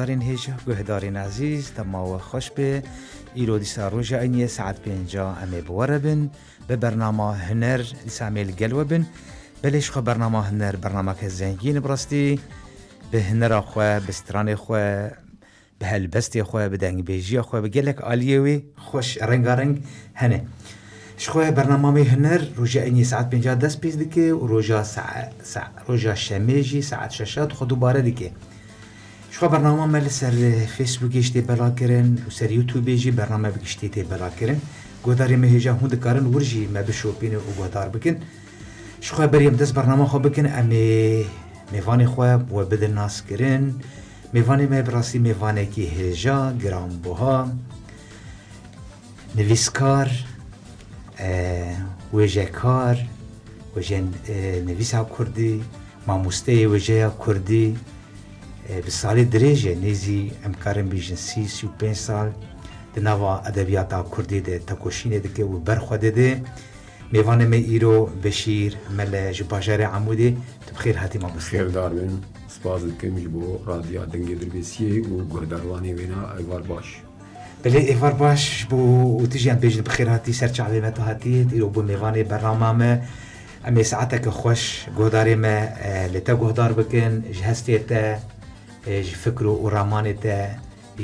گهدارین هیچ گهدارین عزیز تمام خوش به ایرودی ساروج اینیه ساعت 5 همه بوربن به برنامه هنر سامیل گلوبن بلش خو برنامه هنر برنامه که زنگین براستی به هنر خو به استران خو به هلبستی خو به دنگ بیجی خو به گلک عالیوی خوش رنگارنگ هنه شخوه برنامه هنر روزا اینیه ساعت 5 دست پیش دیگه و روزا شمیجی ساعت 6 خود دوباره دیگه شو برنامه مال سر فیسبوکیش تی بلا کرن و سر یوتیوبی جی برنامه بگشتی تی بلا کرن گوداری مهجا هند کارن ورجی ما بشوپین و گودار بکن شو بریم دست برنامه خو بکن امی میوانی خو و بدل ناس کرن میوانی ما براسی میوانی کی هجا گرام بوها نویسکار وجهکار وجه نویسا کردی ماموسته وجه کردی به سال درجه نیزی امکارم بیشتر 35 سال دنوا ادبیات کردی ده تکوشینه دکه و برخوده ده میوان می ایرو بشیر مل جباجر عمودی تبخیر هاتی ما بس خیر دار بین سپاس کمی بو رادیو دنگی دربیسیه و گرداروانی وینا ایوار باش بله ایوار باش بو تیجان بیشتر بخیر هاتی سرچاوی متو هاتی ایرو بو میوان برنامه امی ساعتك خوش گوداری ما لتا گودار بکن جهستی تا فکرو و رامانه تا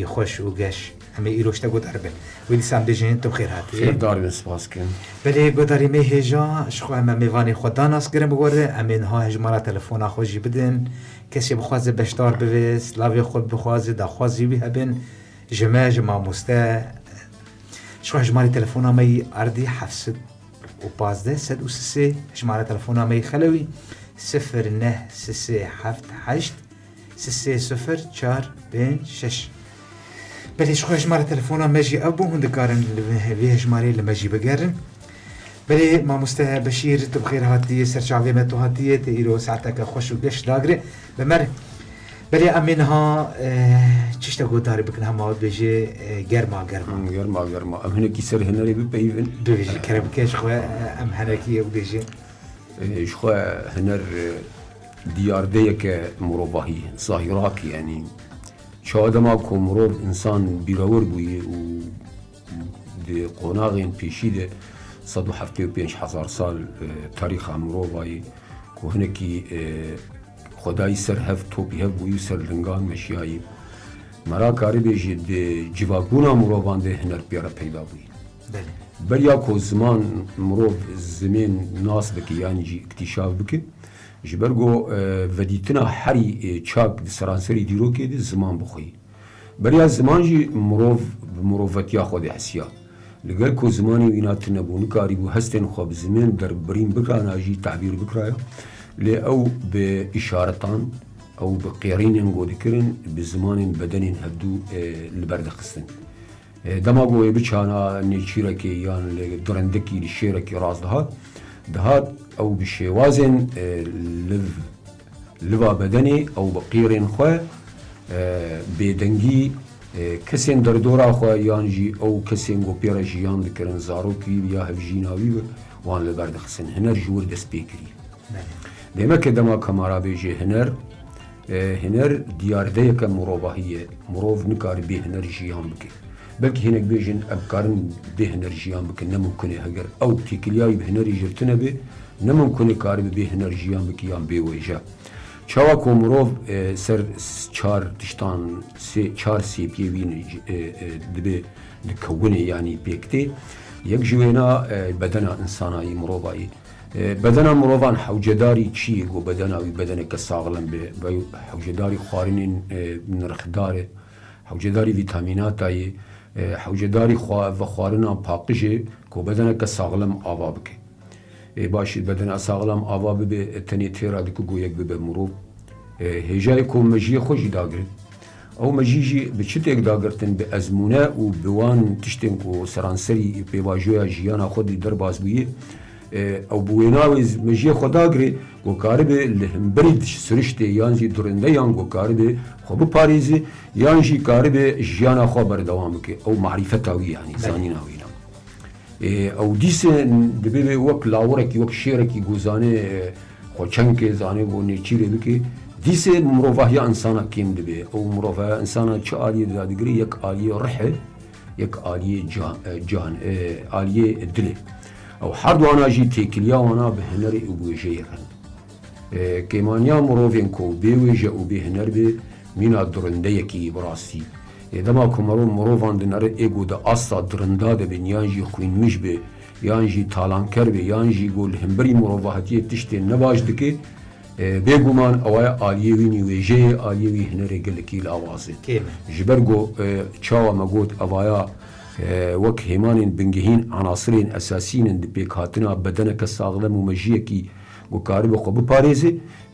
خوش و گش همه ایروش تا گودار بکن ویدی سام بجنین تو بخیر هاتی خیر دار بین سپاس کن بله گوداری ما هجا شخو اما میوانی خدا ناس گرم بگوره امین ها هجمارا تلفونا خوشی بدن کسی بخوازه بشتار بویس لاوی خود بخوازه دا خوازی بی هبن جمع مسته شخو هجماری تلفونا می اردی 715 103 شماره تلفونا می خلوی 0938 3045 بله شخو شماره تلفونا مجی ابو هندکارن وی شماره لمجی بگرن بله ما مسته بشیر تو بخیر هاتی سرچاوی متو هاتی ایرو ساعتک خوش و گش داگره بمر بله امین ها چشتا گوداری بکن هم بجی گرما ام هنکی سر هنری بپیون بجی کرم کش خو ام هنکی بجی شخو هنر دیارده که مروباهی ظاهراکی یعنی شادما کو مروب انسان بیراور بوی و دی قناغین پیشیده 175,000 سال تاریخ مروبایی کو هنکی خدای سر هفت توپی هفت بوی سر لنگان مشیایی مرا کاری بیجی دی جواگونا مروبان دی هنر پیارا پیدا بوی بریا کو زمان مروب زمین ناس بکی یعنی جی اکتشاف بکی جبرگو ودیتنا حری چاک سرانسری دیرو که دی زمان بخوی بریا زمان جی مروفتیا خود حسیا لگر کو زمانی وینات نبون کاری بو هستن خواب زمین در برین بکرانا جی تعبیر بکرایا لی او به اشارتان او به قیرین گو دکرن به زمان بدنین هبدو لبردخستن دما گوی بچانا نیچیره که یان درندکی لشیره که راز دهات او بشوازن لوا بدنی او بقیرین خواه بدنگی کسین در دورا خواه یان جی او کسین گو پیرا جیان دکرن زاروکی یا هفجیناوی وان لبردخستن هنر جور دست بیکری دیمه که دما کمارا بیجی هنر دیارده یک مروباهیه مروف نکار بی هنر جیان بکی بلکه هنگ بیجن ابکارن به هنر جیان بکن نممکنه اگر او تیکلیای به هنری جرتنه به نممکنه کار به هنر جیان بکیان به ویجا چاوا کو مروف سر چار تشتان چار سی پیوین دبه دکونه یعنی بیکتی یک جوینا بدن انسانی مروبایی بدن مروان حوجداری چیه گو بدناوی بدن که ساغلم به حوجداری خارنین نرخداره حوجداری ویتامینات ای حوجداری و خارنا پاقجه کو بدن که ساغلم آوا بکه باشید بدن ساغلم آوا به تنی تیرا دکو گو یک به مرو هجای کو مجی خوشی داگرد او مجیجی به چه تک داگرتن به ازمونه و بوان تشتن کو سرانسری به واجویا جیانا خودی در باز بویه او بویناویز مجی خداگری گو کاربه لهمبرید سرشته یانجی درنده یان گو کاربه خوب پاریزی یانجی کاربه جیانا خو بردوام که او معرفتاوی یعنی زانیناوی او دیس دبی وک لاورکی وک شیرکی گوزانه خوچنک زانه بو نیچیره بکی دیس مروفه انسانا کیم دبی او مروفه انسانا چه آلیه دادگری یک آلیه رحه یک آلیه جان آلیه دله او هر دوانا جی تکلیا وانا به هنری او بویجه رن کمانیا مروفین کو بیویجه او به هنر به مینا درنده یکی براستی دما کمرو مروفان دنره ایگو دا آسا درنده ده بین یانجی خوین مش به یانجی تالانکر به یانجی گل همبری مروفاتی تشتی نباش دکه بگو من اوای آلیه وینی ویجه آلیه وی هنره گلکی لاوازه جبرگو چاوا مگوت اوایا وک هیمانین بنگهین عناصرین اساسین بیکاتنا بدنک ساغلم و مجیکی و کاری بخو بپاریزه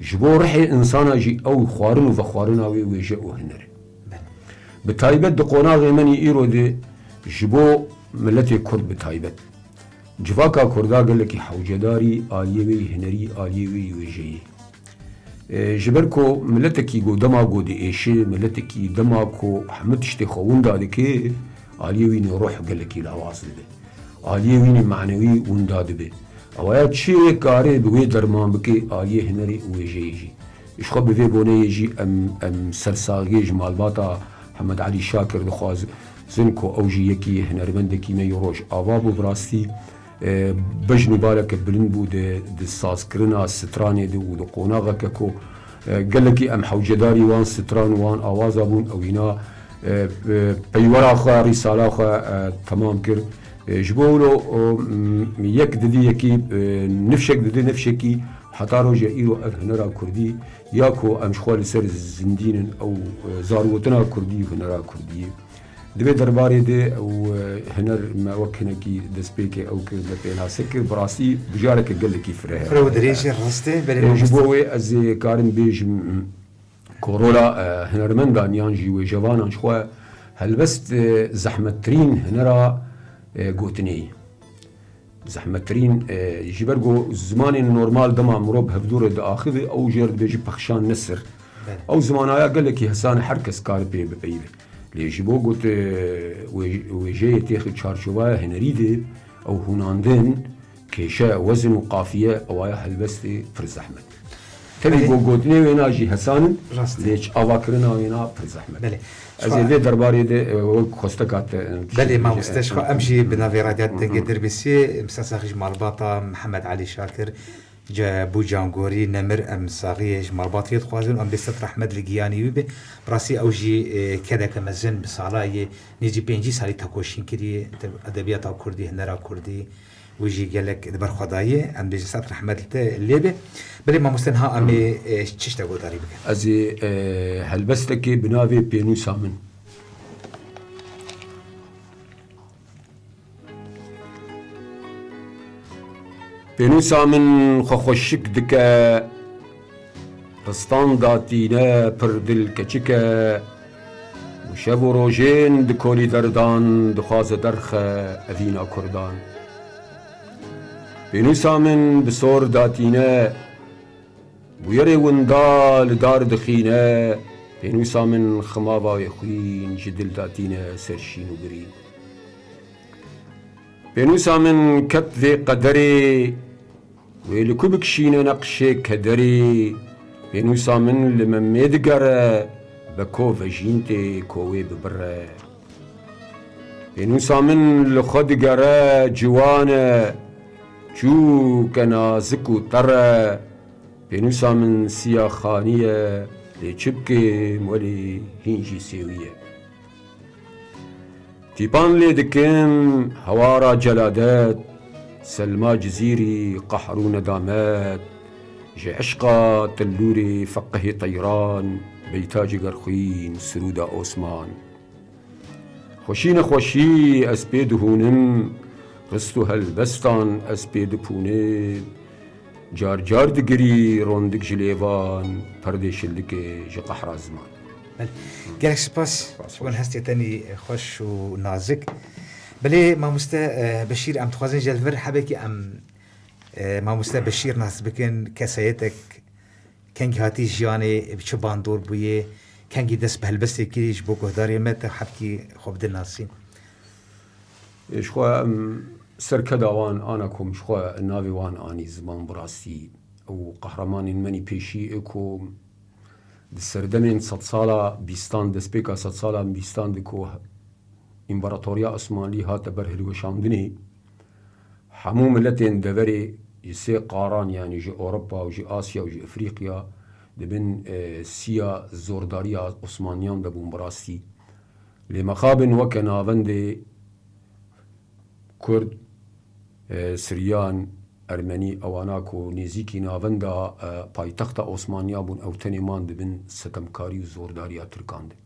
جبو رحی انسانا جی او خوارن و خوارناوی ویجه او هنره بتایبت دقونا غیمنی ایرو ده جبو ملت کرد بتایبت جواکا کردا گلکی حوجداری آلیوی هنری آلیوی ویجهی جبرکو ملتکی گو دما گو ده ایشه ملتکی دما کو حمد تشتی خوون داده که آلیوی نی روح گلکی لاواز ده آلیوی نی معنوی اون داده به اوایا چی کاری بوی درمان بکی آلیه هنری ویجهی جی اشخو بوی بونه جی ام سرساغی جمالباتا محمد علي شاكر دخواز زنكو اوجي يكي هنرمندكي ما يروش آوابو براستی بجنو بالك بلند بو دي ساز كرنا ستراني دي ودو قوناغا ككو قالكي ام حوجداري وان ستران وان آوازا بون اوينا بيورا خوا رسالة خوا تمام كر جبولو يك ددي يكي نفشك ددي نفشكي حتى روجا إيرو هنرا كردي ياكو أمشخوال سر زندين أو زاروتنا كردي هنرا كردي دبي درباري دي أو هنر ما وكنكي دسبيكي أو كردتين سكر براسي بجارك قال لك فرها فرو دريجي راسته بلي جبوي أزي كارن بيج كورولا هنرمندان يانجي وجوانا شخوا هلبست زحمترين هنرا قوتني زحمترين جبرجو زمان نورمال دما مروب هفدور داخذ او جرد بيجي بخشان نسر او زمانايا قال لك هسان حركس كاربي ببيبه لي جيبو قلت وجاي تاخذ شارشوبا هنريده او هناندن كيشا وزن وقافيه او هلبستي في الزحمه تبي قلتني وين اجي هسان ليش اواكرنا وين في الزحمه از وی درباره ده خستکات بله ما مستشفى امشي بنافيرادات تقدر بسي مساسخ مرباطه محمد علي شاكر جا بو جانغوري نمر ام صاغي مرباطيه خوازن ام بستر احمد القياني به براسي اوجي كذا كمزن بصالاي نيجي بينجي سالي تاكوشين كدي ادبيات كردي هنرا كردي ويجي قالك دبر خدايه ام بستر احمد الليبه بله ما مستنها امي چش تا گوداری بك از هلبستکی بناوی پینو سامن پینو سامن خوشک دکا رستان داتینا پر دل کچکا وشب و روژین دکولی دردان دخواز درخ اوینا کردان پینو سامن بسور داتینا ويري وندال دار دخينة بينوسا من خمابا يخوين جدل داتينا سرشين وقرين بينوسا من كتذي قدري ويلكوبك شينا نقشي كدري بينوسا من لمن ميدقر بكو فجينتي كوي ببرة بينوسا من لخد قرا جوانا جو كنازكو ترى بينوسا من سياخانية لچبكي مولي هنجي سيوية تيبان لي دكم هوارا جلادات سلمى جزيري قحر ندامات جي عشقا تلوري فقه طيران بيتاج قرخين سرودا أوسمان خوشين خوشي أسبيد هونم رستو هالبستان أسبيد بوني جار جار دقري روندك جليفان پرديش اللكي جي قحر الزمان. گەلێک سپاس بۆن هەستێتەنی خۆش و نازک بەلێ مامۆستا بەشیر ئەم دخوازن جەلڤەر حەبێکی ئەم مامۆستا بەشیر ناس بکەن کەسایەتێک کەنگی هاتی ژیانێ چ باندۆر بوویێ کەنگی دەست بە هەلبەستێک کریش بۆ گۆهدارێ مەتە حەبکی خۆ بدە ناسین شخوا سەرکەداوان ئانا کۆم شخوا ناوی وان ئانی زمان بڕاستی ئەو قەهرەمانین منی پێشی ئەکۆ سەردەمێن سەد ساڵە بیستان دەستپێکا سەد ساڵە بیستان دکۆ ئیمبەراتۆریا عوسمانی هاتە بەر هەلوەشاندنێ هەموو ملەتێن دەڤەرێ سێ قاران یانی ژی ئۆڕۆپا و ژی ئاسیا و ژی ئەفریقیا دەبن سیا زۆرداریە عوسمانیان دەبوون بڕاستی لێ مەخابن وەکە ناوەندێ کورد سریان ئەرمەنی ئەواناک و نێزیکی ناوەندا پایتەختە عوسمانیا بوون ئەو تەنێمان دەبن ستەمکاری و زۆرداریە ترکاندن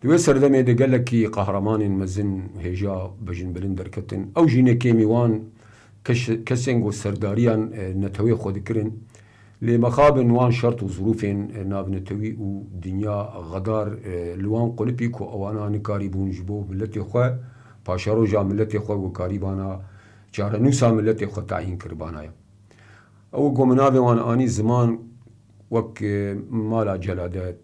دوێ سەردەمێ دەگەلێکی قەهرەمانên mezin hêja bejin bilin derketin ew jî nekêmî wan kesên ku serdariyan netewê xwe dikirin lê mexabin wan şert û zirûfên navnetewî û dinya xedar li wan qulipî ku ewana nikarîbûn ji bo milletê xwe paşeroja milletê xwe wekarîbana çarenûsa milletê xwe tayîn kirbana ye ew ku min navê wan anî ziman wek mala celadet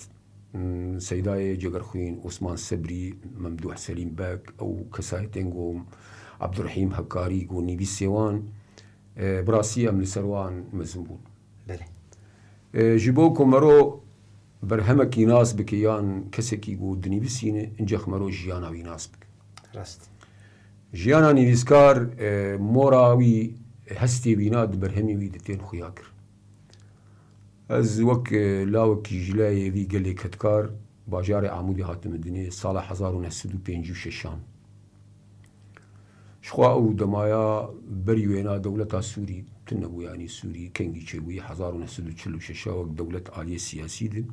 سيداي جگرخوين عثمان سبري ممدوح سليم باك او كسايتين قوم عبد الرحيم هكاري قو نيبي سيوان براسي ام لسروان مزنبون بله جيبوكو مرو برهمكي ناس بكيان كسكي قو دنيبي سيني انجخ مرو جيانا وي ناس بك راست جيانا نيبيسكار موراوي هستي ويناد برهمي وي دتين خياكر از وەک لاوەکی ژلایەوی گەلێک کەتکار باژارێ ئامودی هاتمدنێ ساڵە 1956 شخوا ئەو دەمایە بەری وێنا دەوڵەتا سووری تن نەبوو ینی سووری کەنگی چێبووی 1946 وەک دەوڵەت عالیە سیاسی دن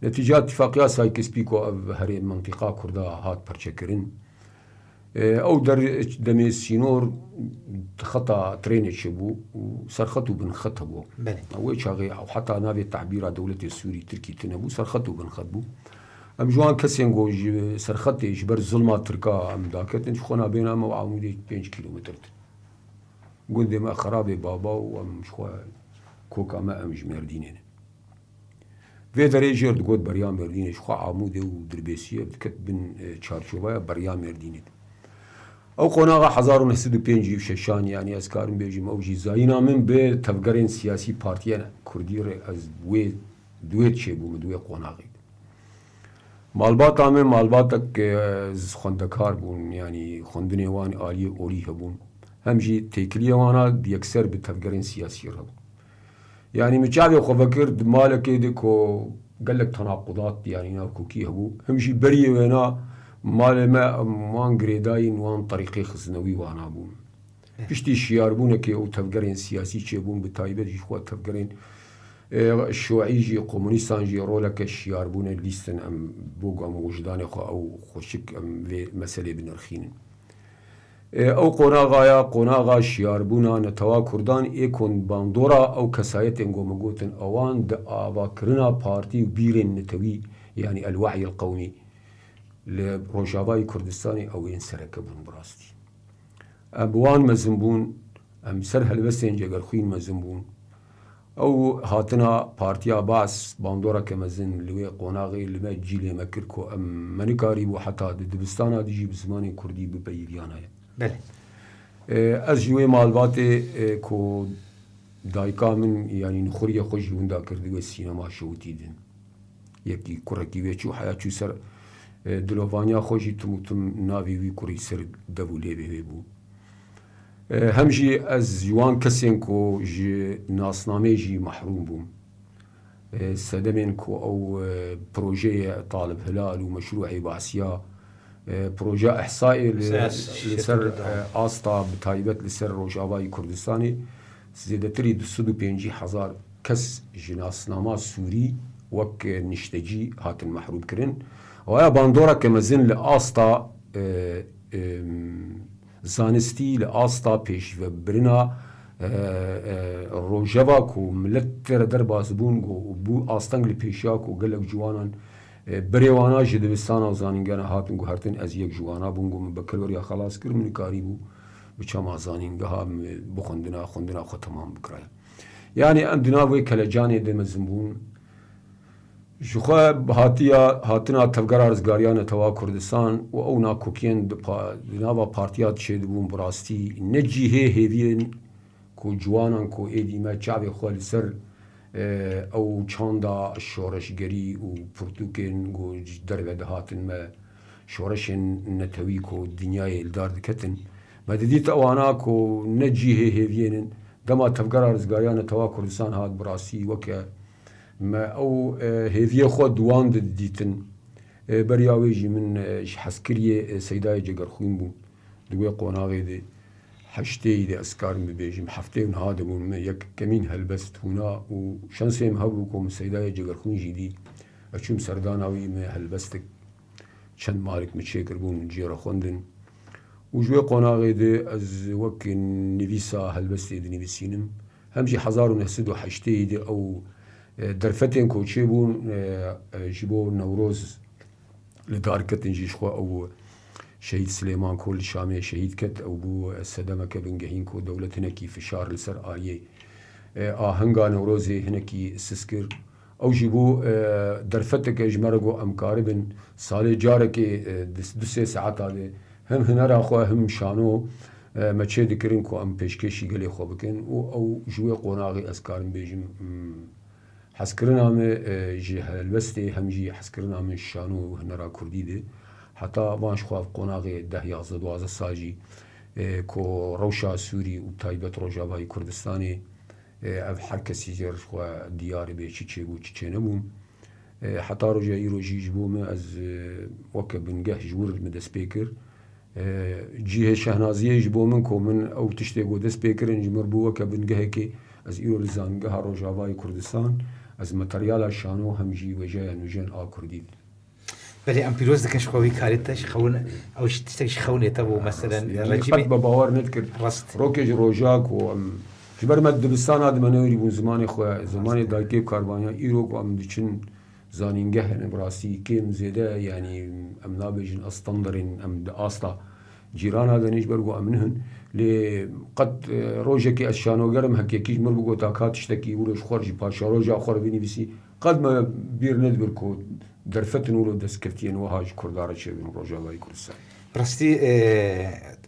نەتیجە اتفاقیا سایکسپیک و هەرێ منطقا کووردا هات پەرچەکردن ئەو دەمێ سینۆر خەتا ترێنێکی بوو و سەرخەت و بنخەتە بوو ئەوەی چاغێ ئەو حتا نابێت تعبیرا دەوڵەتی سووری ترکی تنەبوو سەرخەت و بنخەت بوو ئەم جوان کەسێن گۆ سەرخەتێش بەر زڵما ترکا ئەم داکەتن خۆنا بێنامەوە ئامودێک 5 کیلۆمترتن گوندێمە خراپێ بابا و ئەم خوا کۆکامە ئەم ژمێردینێنە vê derê jêr digot beriya Mêrdînê ji xwe amûdê û dirbêsiye diket bin çarçovaya beriya Mêrdînê de ew qonaxa 1956 yanî ez karim bêjim ew jî zayîna min bê tevgerên siyasî partiyên Kurdî re ez wê duê çêbû min duê qonaxê malbata min malbatek xwendekar bûn yanî xwendinê wan aliyê olî hebûn hem jî têkiliyê wana yekser bi tevgerên siyasî hebûn yani miçavê xwe vekir di malekê de ku gelek tenaqudat yanî navkokî hebû hem jî beriyê wêna malê me wan girêdayîn wan terîqê xiznewî wana bûn piştî şiyarbûnekê û tevgerên siyasî çêbûn bi taybet jî xwe tevgerên şiî jî komûnîstan jî roleke şiyarbûnê lîstin em bo em wijdanê xwe ew xweşik em vê meselê binirxînin ئەو قۆناغایە قۆناغا شیاربوونا نەتەوا کوردان ئێکۆن باندۆرا ئەو کەسایەتێن گۆمەگوتن ئەوان دە ئاواکردنا پارتی و بیرێن نەتەوی یعنی ئەلوعی القەومی لە ڕۆژاوای کوردستانی ئەوێن سەرەکە بوون بڕاستی ئەم بوان مەزن بوون ئەم سەر هەلبەستێن جێگەرخوین مەزن بوون ئەو هاتنا پارتیا باس باندۆرەکە مەزن لەوێ قۆناغی لەمە جی لێمە کرد کۆ ئەم مەنیکاری بوو حتا دبستانە دیژی بزمانی کوردی بپەیویانەیە ez ji wê malbatê ku dayika min yanî nixuriya xwe jî winda kirdi wê sînema şewitî din yekî kurekî wê çû heya çû ser dilovaniya xwe jî tim û tim navê wî kurî ser dev û lêvê wê bû hem jî ez ji wan kesên ku ji nasnamê jî mehrûm bûm sedemên ku ew projeyê Talib Hilal û meşrûê Basiya پروژه احصایی لسر شرکت آستا بتایبت لسر روجاوای کردستانی زیادتری 250,000 کس جناسنامه سوری وک نشتجی هاتن محروب کرن و آیا باندورا که مزن لآستا زانستی لآستا پیش و برنا روجاوا کو ملت تر در بازبون گو بو آستنگ لپیشیا کو گلک جوانان بریوانا جدوستانا و زانینگانا هاتن گو هرتن از یک جوانا بونگو من بکلوریا خلاص کرد من کاری بو بچما زانینگاها بخوندنا خو تمام بکرایا یعنی ام دناوی کلجانی دم زنبون جخوا هاتنا تفگر ارزگاریان توا کردستان و او ناکوکین دناوا پارتیات شد بون براستی نجیه هیوین کو جوانان کو ایدی ما چاوی خوالی سر او چاندا شورشگری و پرتوکین گو در دهاتن ما شورش نتوی کو دنیای الدار دکتن ما دیدیت اوانا کو نجیه هیوین دما تفگر ارزگاریان توا کردستان هات براسی وکه ما او هیوی خود دوان دیدیتن بریاویجی من حسکری سیدای جگرخوین بون دوی قناغی دی حشتي دي أسكار مبيجم حفتين هذا من يك كمين هلبست هنا وشانسيم هبوكم سيدايا جگرخون جدي أشوم سرداناوي ما هلبستك شن مالك متشكر بون جيرا خوندن وجوي قناغي دي از وك نفيسا هلبستي دي نفيسينم همجي حزار ونحسدو حشتي دي أو درفتين كوتشي بون جيبو نوروز لداركتن جيشخوا أو شهيد سليمان كل شامي شهيد كت أو بو السدمة كبنجهين كو دولتنا كي فشار لسر آلية هنگا نوروزي هنا كي السسكر أو جيبو درفتك اجمرقو أمكاربن صالي جارك دسي ساعات هذا هم هنا راخوا هم شانو ما تشي ذكرين كو أم بيشكشي قلي خو بكن أو جوي قناغي أسكارن بيجم حسكرنا من جي هالبستي هم جي حسكرنا من شانو هنا را كردي دي حتى باش خواف قناغي 10-12 ساجي كو روشا سوري و تايبت روجاوای كردستاني اف حركة سيجر خوا دياري بيشي چيبو چي نبوم حتى روجا ايرو جيج بوم از وكا بنگه جور مدس بيكر جيه شهنازيه جبو من كو من او تشتيقو دس بيكر انجمر بو وكا بنگه كي از ايرو لزانگه روجاوای كردستان از ماتريالا شانو همجي وجايا نوجين كرديد بله ام پیروز دکش خوی کاریتش خون او شتیش خونه تبو مثلا رجيم بباور نذكر روكج روجاك و جبر مد دبستان هذا منوري بون زماني خو زماني دايكي كاربانيا ايروك ام دچن زانينگه نبراسي كيم زيده يعني ام نابجن استندرين ام اصلا جيران هذا نجبرغو امنهن لقد روجكي اشانو گرم حقيقي مرغو تاكات تشتكي ولش خرج باشا روجا خور بيني بيسي قد ما بير ندبركو درفتن ولو دسكفتين وهاج كردارة شيء من روجاوای كردستان رستي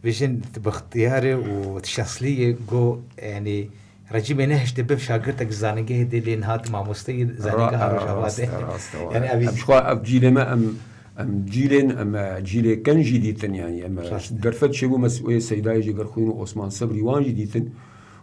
بيجن باختياري وتشخصلية جو يعني رجيم نهش تبب شاگردك زانگه دي لين هات مع مستيد زانگه روجاوات يعني ابي بشخوا اب جيل ما ام جيلين ام جيل كان جديدن يعني ام درفت شبو مسؤولية سيداي جگرخوين وعثمان صبري وان جديدن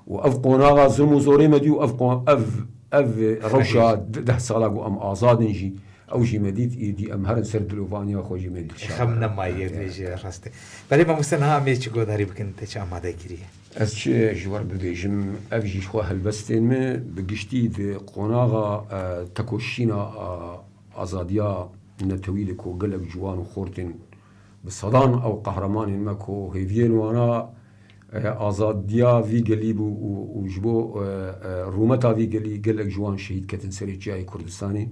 واف قناغا ظلم وزوري مديو اف روجا 10 سالا ام آزاد نجي او جي مديد ايدي ام هرن سر دلوفانيا خو جي مديد خمنا ما يجي راسته بله ما مستنها ميچ گوداري بكن تچ اماده كري از چه جوار ببيجم افجي خو هلبستين من بگشتي د قناغا تكوشينا ازاديا نتويل كو قلب جوان وخورتن بصدان او قهرمان ما كو هيفين وانا ازاديا في قليب وجبو رومتا في قلب جوان شهيد كتن سري جاي كردستاني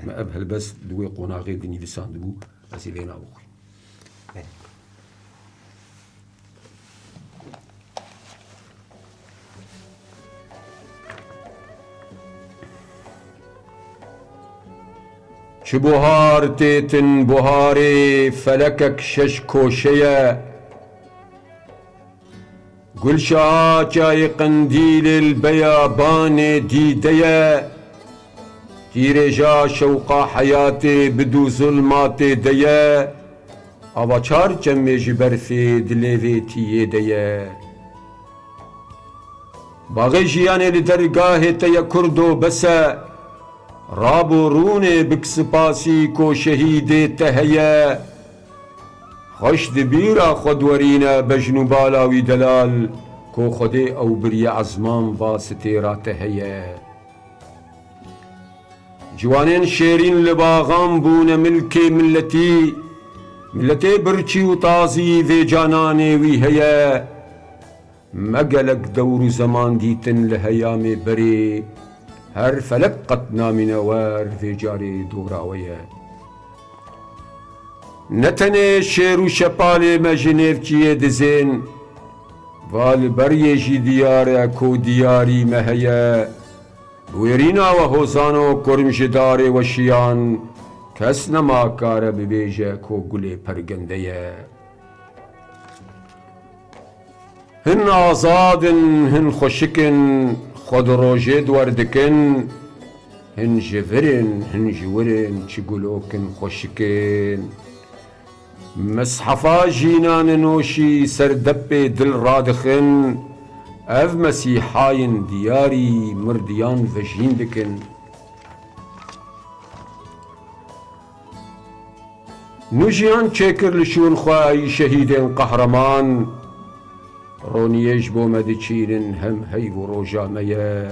ما أبهل بس دوي قناغي دني لسان دبو أسيلينا أبوخي چه بوهار تيتن بوهاري فلكك شش كوشية قل شاچاي قنديل البيابان ديدية تيرجا شوقا حياتي بدو ظلماتي ديا اوا چار جمع جبر في دليوي تيه ديا باغي جياني لدرگاه تيا كردو بسا رابو روني بك سپاسي كو شهيد تهيا خوش دبیرا خودورینه بجنو بالاوی دلال کو خودی او بری عزمان واسطه را تهیه جوانین شیرین لباغان بون ملک ملتی برچی و تازی و جانانی وی هیه مگلک دور زمان دیتن لهیام بری هر فلک قط نامی نوار و جاری دوراویه نتنه شیر و شپال مجنیف چیه دزین وال بریشی دیاره کو دیاری مهیه ویرینا و حوزان و کرمشدار و شیان کس نما کار ببیجه کو گل پرگنده هن آزادن هن خوشکن خود روژه دوردکن هن جورن هن جورن چی گلوکن خوشکن مصحفا جینان نوشی سردب دل رادخن اف مسیحاین دیاری مردیان وجین دکن نوجیان چکر لشون خواهی شهیدین قهرمان رونیش بو مدچیرن هم هی و روژا میه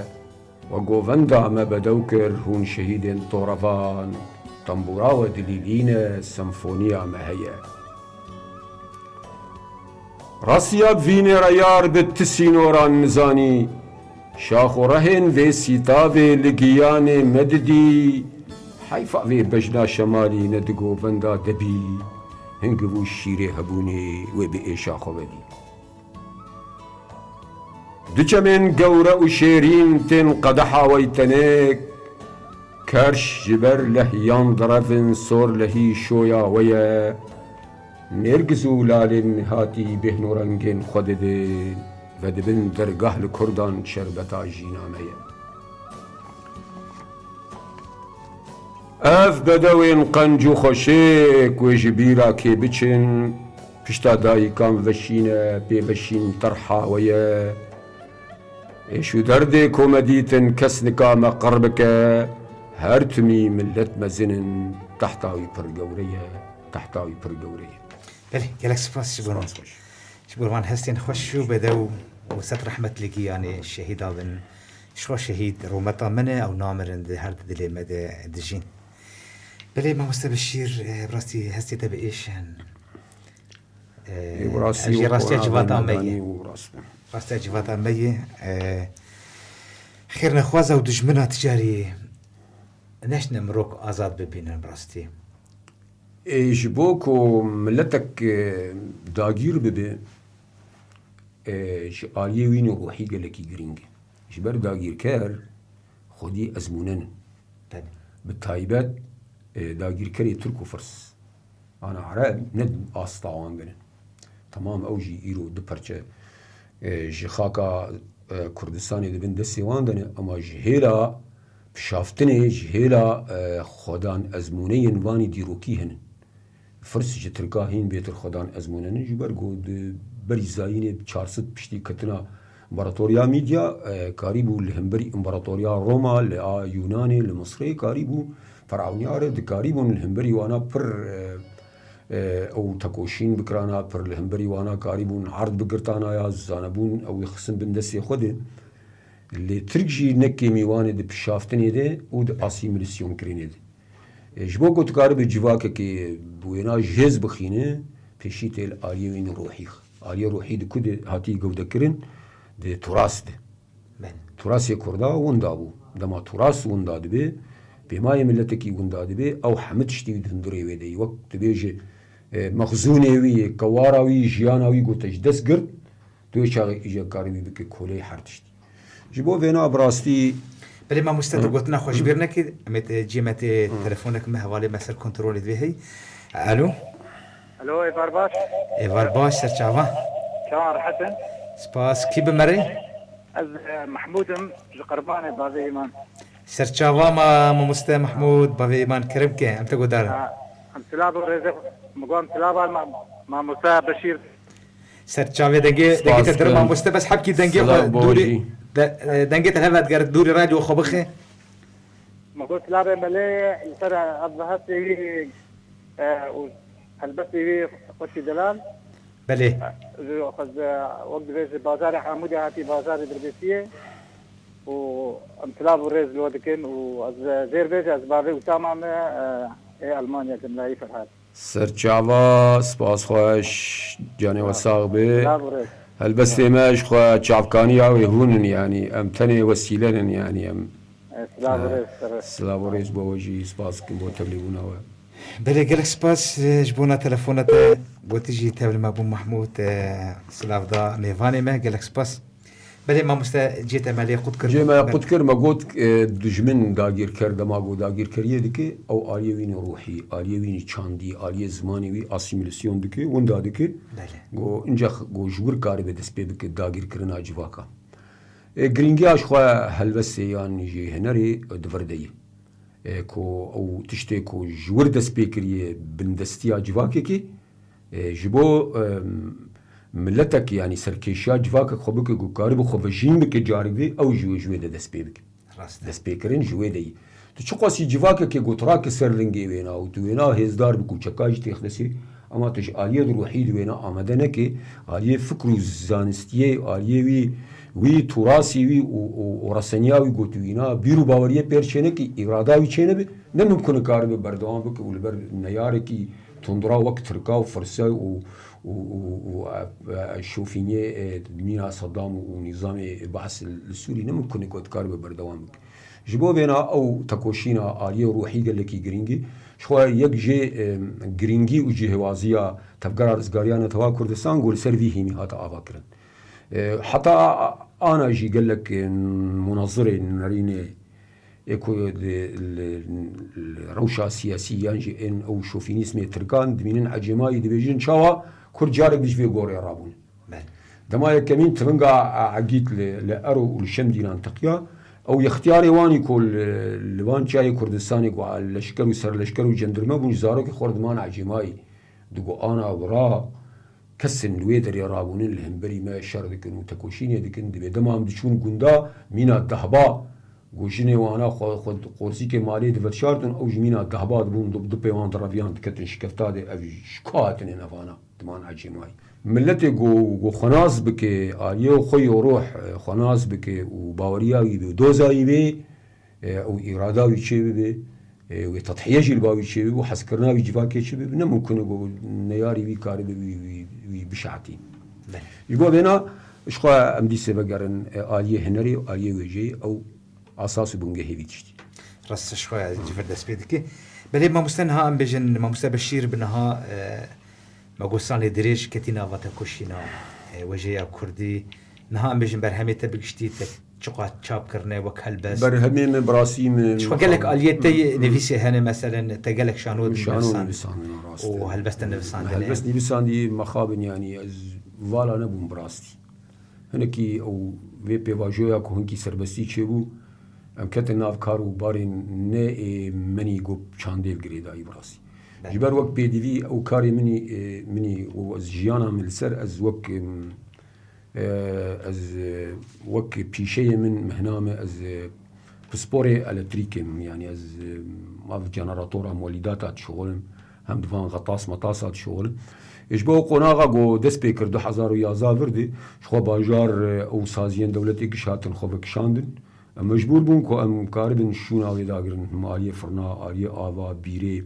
و گووندا مبدو کر هون شهیدین طورفان تنبورا و دلیلین سمفونیا مهیه راسیاب وین ریار به تسینوران نزانی شاخ و رهن و سیتاب لگیان مددی حیفا و بجنا شمالی ندگو بندا دبی هنگو شیره هبونی و به ایشا خوبدی دچمن گوره و شیرین تن قدحا ویتنک کرش جبر لحیان درفن سور لحی شویا ویه نرگزو لالن هاتی بهنو رنگین خوددین و دبن درگاه لکردان شربتا جینامه اف بدوین قنجو خوشک و جبیرا که بچن پشتا دایی کام وشینه پی وشین ترحا ویه ایشو درده کومدیتن کس نکام قربکه هر تمی ملت مزنن تحتاوی پرگوریه بله گلک سپاس شبورمان هستین خوش شو بدو و ست رحمت لگی یعنی شهید آبن شو شهید رومتا منه او نامرن ده هر دلی مده دجین بله ما مستبشیر براستی هستی تبعیشن راستی اجوات آمیه راستی اجوات آمیه خیر نخوازه و دجمنه تجاری نش نمروک آزاد ببینن براستی جبو کو ملتك داگیر ببه آلیه وین روحی گلکی گرینگه جبر داگیر کر خودی ازمونن بالتایبت داگیر کری ترک و فرس انا عرب ند آستاوان گنن تمام اوجی ایرو دپرچه جخاکا کردستانی دبن دستی واندنه اما جهیلا بشافتنه جهیلا خودان ازمونه ینوانی دیروکی هنن فرس جه ترکاهین بیتر خودان ازمونن جبر گود بری زاینه 400 پشتی کتنا امبراطوریا میدیا کاریبو لهمبری امبراطوریا روما لآ یونانی لمصری کاریبو فرعونیاره دکاریبون لهمبری وانا پر او تکوشین بکرانا پر لهمبری وانا کاریبون عرض بگرتانا یا زانبون او خصم بندسی خوده اللي ترجي نكي ميواني دي بشافتني دي ود اسيميليسيون كريني دي جبو قلت قارب الجواكا كي بوينا جهز بخينه بشيت الاليوين روحي الي روحي دي كود هاتي قودا كرين دي تراث دي تراث كردا وندابو دما تراث ونداد بي بما ملتك ونداد بي او حمد شتي دندري ويدي وقت بيجي مخزوني وي كواراوي جياناوي قلت جدس قرد تو شاغي اجا كاربي بك كولي حرتشتي جبو فينا براستی بله ما مستدر گوتنا خوش بیر نکید امت جیمت تلفونک مهوالی مسر کنترول دوی الو ایوار باش سرچاوا شهر حسن سپاس کی بمری از محمودم قربانه بابي ايمان سرچاوا ما مست محمود بابي ايمان کرم که امت گودار ام تلاب رزق مقام تلابا ما موسى بشير سرچاوی دنگه تدر ما مست بس حبکی دنگه دوری دنگت هفت قرد دوري راديو خبخه ما قلت لا ملي ترى الظهرتي هلبتي خوشي دلال بله أخذ وقت رئيس بازار حمودي هاتي بازار دربيسية وامتلاب الرئيس الودكين وزير بيج أسبابي وتمام ألمانيا كملاهي فرحات سرچاوا سپاس خوش جاني وساغبي امتلاب الرئيس هلبس ماش خو تشافكاني او يهونن يعني ام تني وسيلن يعني ام امتلاب الرئيس سلابوريز بوجي سپاس كم بو تبليغونا بله گلک سپاس جبونا تلفونت بو تجي تابل ما ابو محمود سلاف دا ميفاني ما گلک سپاس بله ما مستا جيت عمليه قد كر جيما قد كر ما قلت دجمن داگیر کرده ما گو داگیر کریه دکه او آلیه وینی روحی آلیه وینی چاندی آلیه زمانی وی اسیمیلاسیون دکه وندا دکه گو اینجا گو جور کاری به دست بکه داگیر کرنا جواکا گرینگی اش خو هلوسه یان جی هنری دفردی کو او تشته کو جور دست بکریه بندستیا جواکه کی جبو ملتك يعني سركيشا جواك خبك قارب خفجين بك جاربي او جوي ده دسبيك دسبيكرين جوي دي تشقاسي جواك كي قطراك سرلنجي وينا او توينا هزدار بكو چكاج تخلسي اما تش آليه روحي وينا آمدنه كي آليه فكر زانستيه آليه وي تراثي وي ورسنياوي قوتوينا بيرو باوريه بيرچنه كي اراداوي چنه بي نممكن قارب بردوام بك والبر نياره كي تندرا وقت ركاو فرساي وشوفينيه مينا صدام ونظام البحث السوري نمكن يكون كارب بردوامك جبو بينا او تكوشينا آلية روحي قال لك جرينجي شوية يجي جرينجي وجي هوازية تفقرار ازقاريانا توا كردستان قول سيرفي هيمي هاتا آفاكرن حتى انا جي قال لك مناظري نريني اكو الروشة السياسية جي ان او شوفينيسمي تركان دمينين عجماي دبيجين شاوا كل جارك بيش في غوري رابون دما يكمين ترنقا عقيت لأرو والشمدين انتقيا او يختياري واني كل لوان جاي كردستاني قو لشكر وسر لشكر وجندرما بنجزارو كي خردمان عجماي دقو انا ورا كسن الويدر يرابونين الهمبري ما شر دكن وتكوشين يدكن دبي دمام دشون قندا مينا الدهبا گوشینه وانا خود قرصی که مالی دفت شارتن او جمینا دهباد بون دو پیوان درافیان کتن شکفتاده او شکاتن نفانا دمان عجیمای ملت گو خناس بکه آلیه خوی و روح خناس بکه و باوریاوی بی دوزایی بی او اراداوی چه بی و تضحیه الباوی چه بی و حس کرناوی جواکی چه بی نمکنه گو نیاری بی کاری بی بشعتین یبا بینا اشخوا امدیسه بگرن آلیه هنری و آلیه ویجی او اساس بونجه هيفيتشتي راسش خويا جفر دسبيدك بلي ما مستنها ام بجن ما مستبشير بنها ما قصان لي دريش كتينا فاتا كوشينا وجهيا كردي نها ام بجن برهمي تبقشتي تشقات شاب كرني وكهل بس برهمين براسيم شو قال لك اليتي نفيسي هنا مثلا تقال لك شانود نفسان وهل بس نفسان هل بس نفسان دي مخابن يعني فوالا نبون براستي هنكي او في بيواجويا كو هنكي سربستي تشبو ام كتن ناف كارو بارين نه مني جو چانديل گريدا يبراسي جبر وقت بي دي في او كاري مني از جيانا من السر از وقت از وقت بيشي من مهنامه از بسبوري الكتريكم يعني از ما جنراتورا مولدات شغل هم دفان غطاس مطاسات شغل اجبو قناغا جو دسبي كردو 2011 وردي شخو باجار او سازين دولتي كشاتن خو بكشاندن مجبور بون كو ام كاربن شوناوي داغرن ماليه فرنا اليه آوا بيري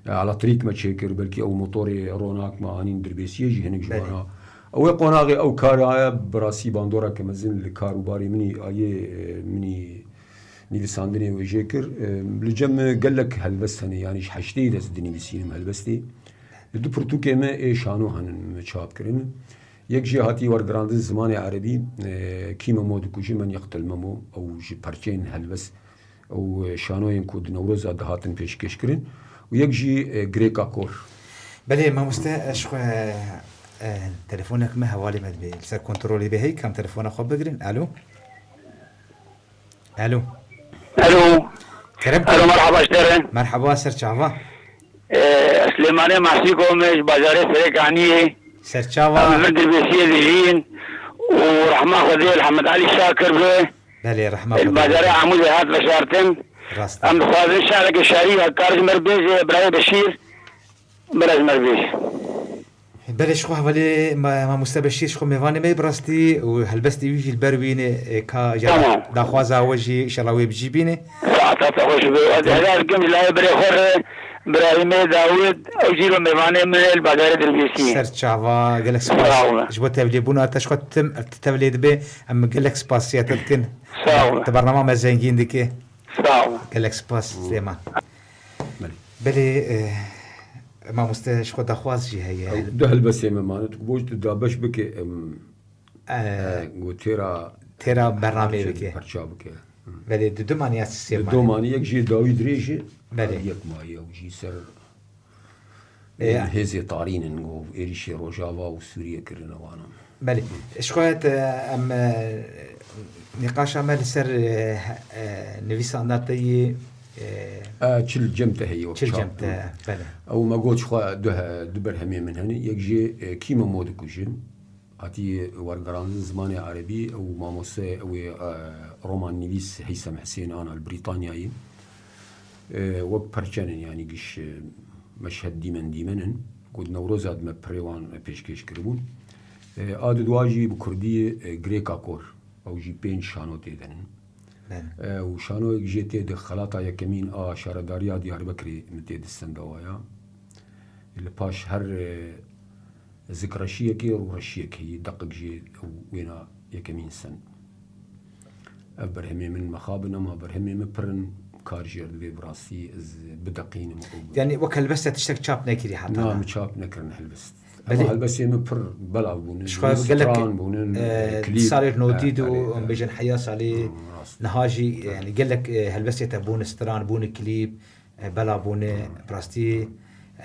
على طريق ما تشكر بلكي او موتوري روناك معانين دربيسيه جي هنك جوانا او قناغي او كارا براسي باندورا كمزن الكاروباري مني اليه مني نيفساندني وجيكر لجم قال لك هلبس يعني حشتي دس دني بسينم هلبستي دو پرتوکه ما شانو هنن چاپ کرن یک جهاتی ورگراند زمان عربی کیم مود کوچی من یقتل ممو او جی پرچین هلوس او شانو این کود نوروز دهاتن پیشکش کرن و یک جی گریکا کور بله ما مستشخ تلفونك ما حوالي ما بي سر كنترولي به كم تلفون خو بگرين الو الو الو كرمت الو مرحبا شترن مرحبا سر چاوا سليماني محسيكو مش بازاري فريقانية سر چاوا من دربيسية ديجين ورحمة خديل حمد علي شاكر به بله رحمة خديل البازاري عمود هات بشارتن راست ام صادر شارك الشاري هكارج مربيج ابراهيم بشير بلد مربيج بلش خو حوالی ما مستبشیش خو میوانی می براستی و هلبستی ویجی البروینه کا تمام. جا دخوازا وجی شلاوی بجی بینه ساعتها خوش هذا الجم لا بري خور ابراهيم داوود او جيرو ميوانه من البازار درويسي سر چاوا گلک سلام. سپاس جبو تبلی بونا تشخو تم تبلید به ام گلک سپاسیات تکن سلام. برنامه زنگین دیگه سلام. گلک سپاس دیما بله بلی ما مستش خود دخواز جی هي ده هلبس يا مانت بوج تدابش بك غوتيرا ترى برنامه بك برشا بك بلی دو مانیات سیما دوماني يك جي داويد ريجي بله. يك ما يوجي سر إيه. هزي طارين نقول إيريشي روجافا وسوريا كرنا وانا بله شخوات ام نقاش عمل سر نویسانداتی تشل جمته هي چل جمت بله او ما قلت شخوا ده دبر همي من هني يجي كيما مود كوجين هاتي ورقران زماني عربي او ماموسي او رومان نيفيس هيثم حسين انا البريطانياي وك برشان يعني قش مشهد ديمن قد نوروز هاد ما بريوان بيشكيش كربون اد دواجي بكردية غريكا كور او جي بين شانو تيدن وشانو جيتي د خلاطا يكمين شارداريا ديار بكري متيد السندوايا اللي باش هر ذكرشيه كي ورشيه كي دقق جي وينا يكمين سن ابرهمي من مخابنا ما برهمي مبرن كارجير دبي براسي بدقين يعني وكل بس تشتك شاب نكري حتى نعم شاب نكرن هلبس بلي. اما هلبس مبر بلا بون شو قال لك صار نوديدو ام بيجن حياس عليه نهاجي يعني قال لك هلبس بون ستران بون كليب بلا بون براستي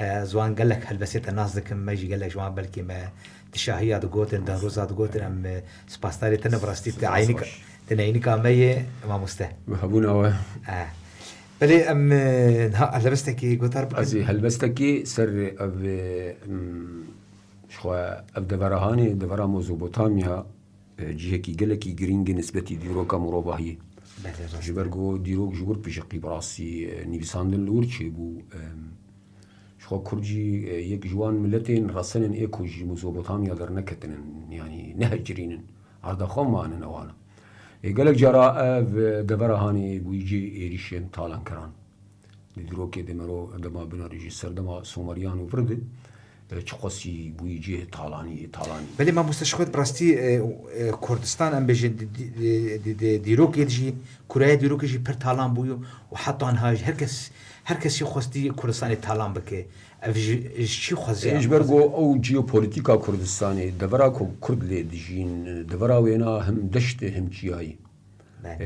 زوان قال لك هلبس الناس ذاك ما يجي قال لك جوان بلكي ما تشاهيا دغوتن دروزا دغوتن ام سباستاري تن براستي تعينك تنينك ميه ما مسته وهبونا بلي ام هلبستكي قطر ازي هلبستكي سر اف شخوا اف دفرهاني دفرا موزوبوتاميا جيهكي قلكي جرينج نسبتي ديروكا مروباهي جبرغو ديروك جور بيشقي براسي نيفيساندن لورتشي بو شخوا كرجي يك جوان ملتين راسنن ايكو جي موزوبوتاميا در نكتنن يعني نهجرينن عرض خمان نوانا قالك جراء دفرهاني بويجي ايريشين طالان كران ديروكي دمرو دما بنا ريجيسر دما سومريان وفرد چقصي بويجي طالاني بلي ما مستشخد براستي كردستان ام بيجي ديروك يجي كوريا ديروك يجي بر طالان بويو وحطوا هاج هركس يخوستي كردستان طالان بك شي خوزي اجبرغو او جيوبوليتيكا كردستاني دبراكو كرد لي دجين دبرا وينا هم دشت هم جياي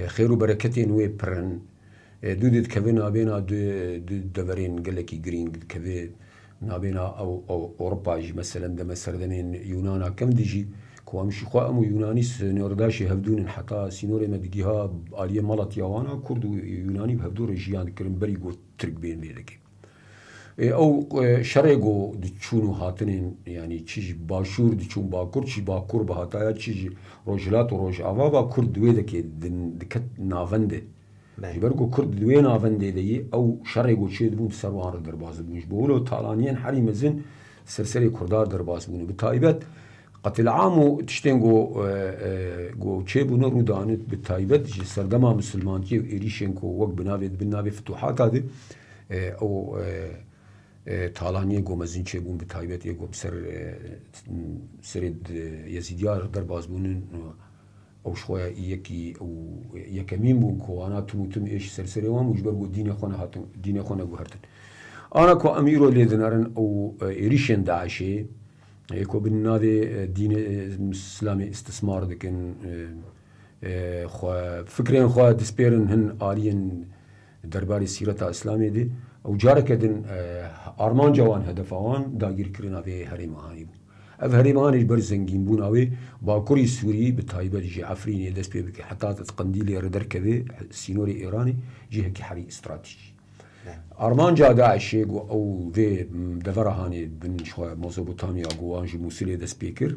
خير وبركتين وي برن دودت كفينا بينا دبرين قالكي جرين كفي نابينا او اوروبا جي مثلا دم سردمين يونانا كم ديجي كوامشي خوامو يوناني سنورداشي هفدون حتى سينوري مدقيها آلية مالت يوانا كرد يوناني بهفدور جيان كرم بريقو ترك بين بيدكي او شريقو دچونو هاتنين يعني چيج باشور دچون باكور چي باكور بهاتايا چيج روجلات وروج آوا كرد دويدكي دكت نافنده جبرگو کرد دوی نافنده دی او شرعو چه دبون سروان درباز بونش بولو طالانيين حري مزن سرسري كردار درباز بونه بتايبت قتل عامو تشتنگو چه بونه رو دانت بتايبت جي سردما مسلمان كي ايريشنكو وق بناوي فتوحات هذه او طالانيين گو مزن چه بون بتايبت يگو بسر سرد يزيديار درباز بونه او شوية يكي او يكمين بون كوانا تموتم ايش سرسري وام وجبرغو دين خونه غهرتن انا كو اميرو ليدنارن او ايريشن داعشي كو بالنادي دين اسلامي استثمار دكن خو فكرين خو دسبيرن هن آلين درباري سيرتا اسلامي دي او جاركدن ارمان جوان هدفوان داگير كرنا في هريمهاني اف هريماني بر زنگين بون اوي باكوري سوري بتايبه جي عفريني دس بيبك حتى تقنديلي ردركبه سينوري ايراني جي هيك حري استراتيجي ارمان جا داعش او في دفرهاني بن شويه ميزوبوتاميا جوانجي موسيلي دس بيكر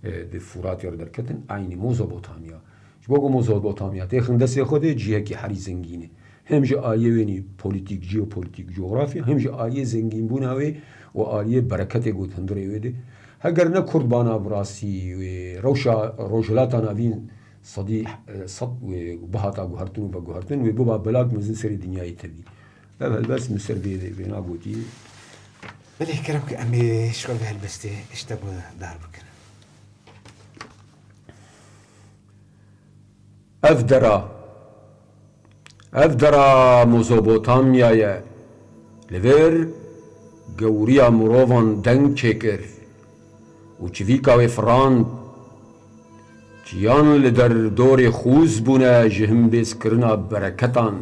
دي فرات ردركتن عيني ميزوبوتاميا جبوغو ميزوبوتاميا تخن دس خودي جي هيك حري زنگيني هم جي آلية بوليتيك جيوبوليتيك جغرافيا هم جي آلية زنگين بون اوي و آلية بركته گوت هندري ويدي هەگەر نە کوربانە بڕاستی ڕەوشە ڕۆژهەلاتان ئەبین سەدی سەد بەهاتا گوهرتن و بە گوهرتن وێ بۆ بەلاک مەزن سەری دنیای تەبی هەلبەس مسەر بێ نابوتی بەێ کەرم کە ئەمێ شکۆل بە هەلبەستێ شتە بۆ دار بکەن ئەف دەرا مۆزۆبۆتامیایە لەبێر گەوریە مرۆڤان دەنگ چێکرد و چڤیکاوێ فڕاند چیان لە دەردۆرێ خوز بوونە ji hin bêzkirina bereketan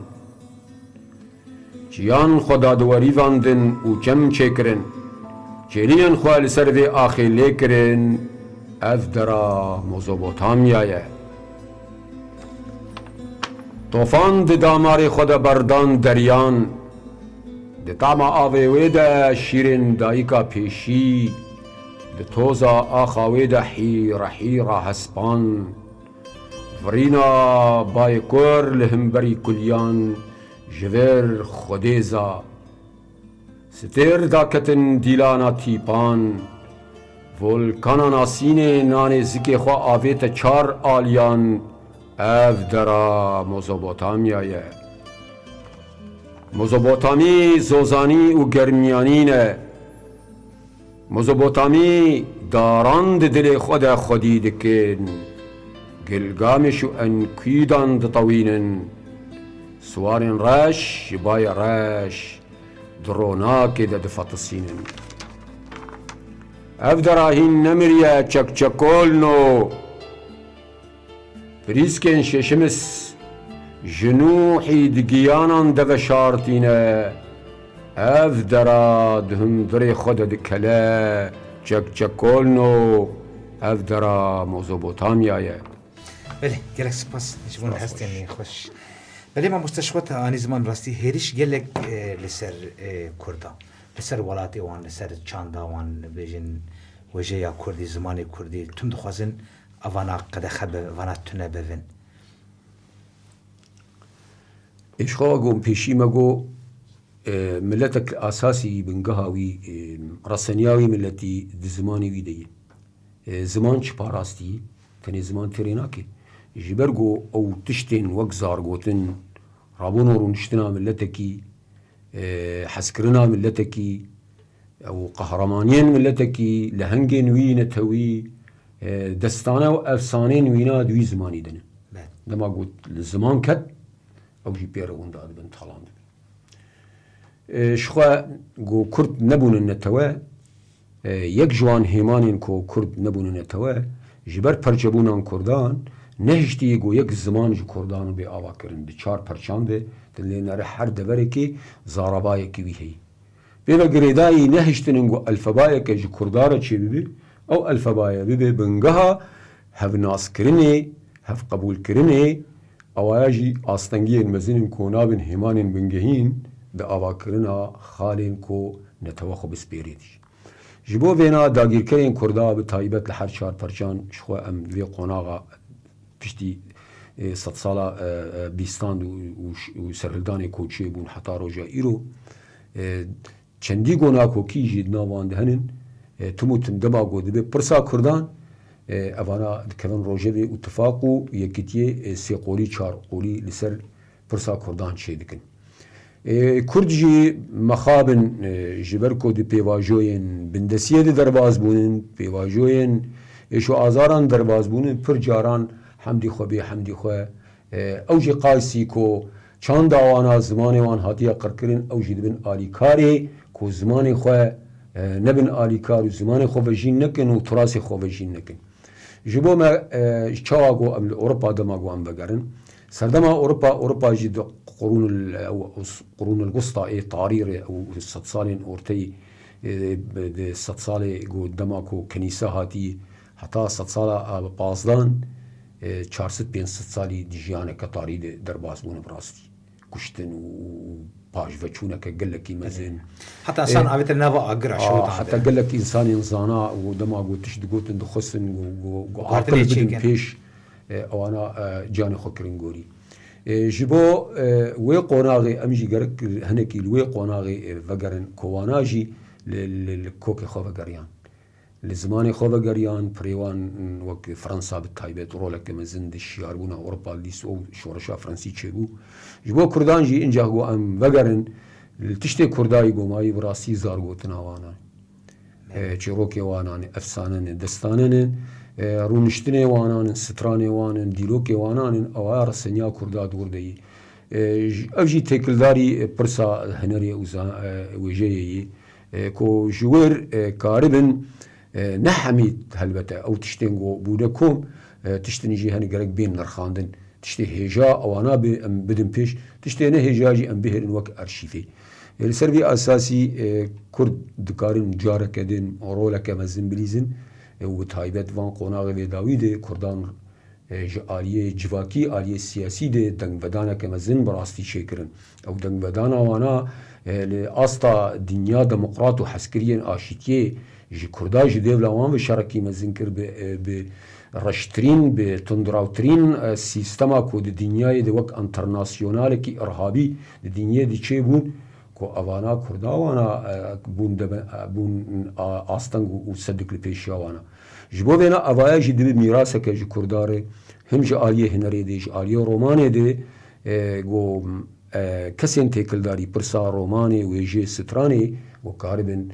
çiyan xwedadwerîvandin û çem çêkirin çêliyên xwe li ser vê axê lêkirin ev dera Mozopotamiya ye tofan di damarê xwe de berdan deryan di tama avê wê de şîrên dayîka pêşî di toza axa wê de hîra hîra hespan virîna bayê kur li hemberî kuliyan ji vêr xwedêza stêr daketin dîlana tîpan volkana Nasînê nanê zikê xwe avête çar aliyan ev dera Mozopotamiya ye Mozopotamî zozanî û germiyanî ne Mozopotamî daran di dilê xwe de xwedî dikin Gilgameş û Enkîdan ditewînin Swarên reş ji bayê reş di ronakê de difetisînin Ev dera hîn nemiriye çekçekolno Pirîskên şeşimis ji nûhî di giyanan de veşartîne Ev dera di hundirê xwe de dikele çekçekolno Ev dera Mozopotamiya ye بله gelek spas ji bo hestên xweş belê mamoste ji xwe te anî ziman rastî hêrîş gelek li ser Kurda li ser welatê wan li ser çanda wan bêjin wêjeya Kurdî zimanê Kurdî tüm dixwazin evana qedexe be evana tune bevin Êşxwa got pêşî me got milletek asasî bingeha wî raseniya wî milletî di zimanê wî de ye ziman çi parastî tenê ziman têrê nake ji ber got ew tiştên wek zargotin rabûn û rûniştina milletekî hezkirina milletekî ew qehremaniyên milletekî li hengên wî netewî destane û efsanên wîna di wî zimanî de ne dema got li ziman ket ew jî pêrewinda dibin talan dibin ji xwe got Kurd nebûnin netewe yek ji wan hêmanên ku Kurd nebûnin netewe ji ber perçebûnan Kurdan nehiştî got yek ziman ji Kurdan û bê ava kirin di çar perçan de din lê nere her deverekê zarabayekî wî heye pê ve girêdayî nehiştinin got elfebayeke ji Kurda re çê bibe ew elfebaya bibe bingeha hevnaskirinê hevqebûlkirinê ewaya jî astengiyên mezin ku nabin hêmanên bingehîn di avakirina xalên ku netewe xwe bispêrê dî ji bo vêna dagîrkerên Kurda bi taybet li her çar perçan ji xwe em vê qonaxa piştî sed sala bîstand û serhildanê koçê bûn heta roja îro çendî gonakokî jî di navan de henin tim û tim dema got dibe pirsa Kurdan evana dikevin rojevê û tifaq û yekîtiyê sêqolî çarqolî li ser pirsa Kurdan çê dikin Kurd jî mexabin ji ber ku di pêvajoyên bindesiyê de derbas bûnin pêvajoyên êş û azaran derbas bûnin pir caran hemdî xwe bê hemdî xwe ew jî qaysî ku çanda wana zimanê wan hatiye qirkirin ew jî dibin alîkarê ku zimanê xwe nebin alîkar û zimanê xwe vejîn nekin û turasê xwe vejîn nekin ji bo me çawa got em li Ewropa dema got em vegerin serdema Ewropa jî di قرون الوسطى طاريرة أو ست سالين أورتي ست سالة قدما كو كنيسة هاتي حتى ست سالة بازدان 400-500 سالي ديجيانة كطاري درباز بون براستي كشتن و باش فچونك قلك مزن حتى إنسان عبيت النافع أقرأ شو حتى قلك إنسان إنسانا ودما قو تشد قوت دخسن وعاطل بدن بيش أو أنا جاني خكرين قوري ji bo wê qonaxê em jî gerek hinekî li wê qonaxê vegerin kowana jî li kokê xwe vegeriyan لزمان خواب گریان پریوان وقت فرانسا بالتایبت رولا که مزند الشياربونا أوروبا لیس أو شورشا فرنسي چبو جبو كردان جي إنجا هو أم وگرن تشتي كرداي قوماي براسي زارگو تناوانا چروكي وانان أفسانن دستانن رونشتني وانان ستراني وانن ديلوكي وانان أوار سنيا كردا دور دي أوجي تكلداري برسا هنري وجيي كو جوير كاربن نحميت هلبته أو تشتنجو بودكم تشتنيجي هني جرك بين نرخاندن تشتي هجا أو أنا بدم بيش تشتي نه هجاجي أم بهرن وك أرشيفي السربي أساسي كرد دكارن جارة كدن رولا كمزن بليزن وتهايبت وان قناغ داويد كردان آلية جواكي آلية سياسي ده دنگ ودانا كمزن براستي شكرن أو دنگ ودانا وانا لأستا دنيا ديمقراط وحسكريا آشتيه جي كردا جي ديولاوان وشاركي مزن كر برشترين بتندراوترين سيستما كو دي دنيا دي وك انترناسيونال كي إرهابي دي دنيا دي چه بون كو أوانا كردا وانا بون آستنگ وصدق لپيشيا وانا جبو بينا أوايا جي دي ميراسة كي جي كرداري هم جي آلية هنري دي جي آلية روماني دي جو كسين تيكلداري برسا روماني ويجي ستراني وكاربن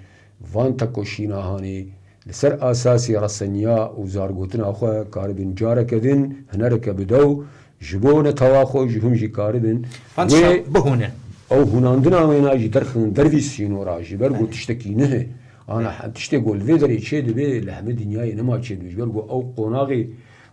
وان تکوشینا هانی لسر اساسی رسنیا و زارگوتنا آخوا کاربن جاره کدین هنرک بدو جبون تواخو جهم جی کاربن و بهونه او هناندنا وینا جی درخن درویسین ورا جی برگو تشتکی نه انا تشتی گول ویدری چه دبی لحمه دنیای نما چه دبی برگو او قناغی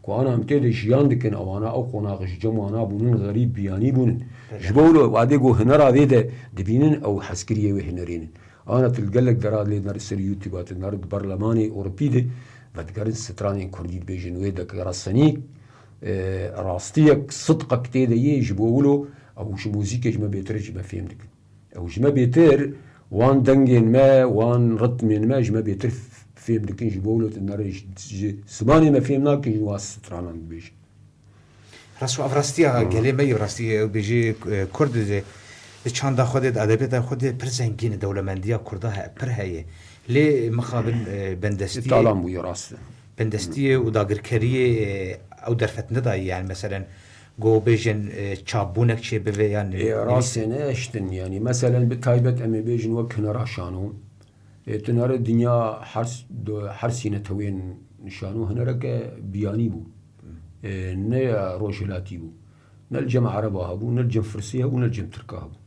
کو انا امتید جیان دکن او انا او قناغ جمعنا بونن غریب بیانی بونن جبولو وعده گو هنرا ویده دبینن او حسکریه و هنرینن أنا تلقلك دراد لي نرسل يوتيوبات النرد برلماني أوروبيدي فتقرن ستراني كرديد بيجن ويدك راسنيك راستيك صدقك تيدا يجبولو أو شو موسيقى جما بيتر جما فهمتك أو جما بيتر وان دنجين ما وان رتمين ما جما بيتر فهمتك جبولو تنرج سماني ما فهمناك جواس سترانا بيجن راسو أفراستيا قالي ما يراستيا بيجي كرد زي چند خودت ادبیات خودت پر زنگین دولمندی کرده پر هیه لی مقابل بندستی تعلم بوی راست بندستی و داگرکری او درفت ندایی يعني مثلا جو بيجن چابونك چه بوي يعني راست نشتن يعني مثلا بتايبت ام بيجن وكنا راشانو تنار الدنيا حرسينه توين نشانو هنرك بياني بو نه روجلاتي بو نلجم عربها بو نلجم فرسيه بو نلجم تركها بو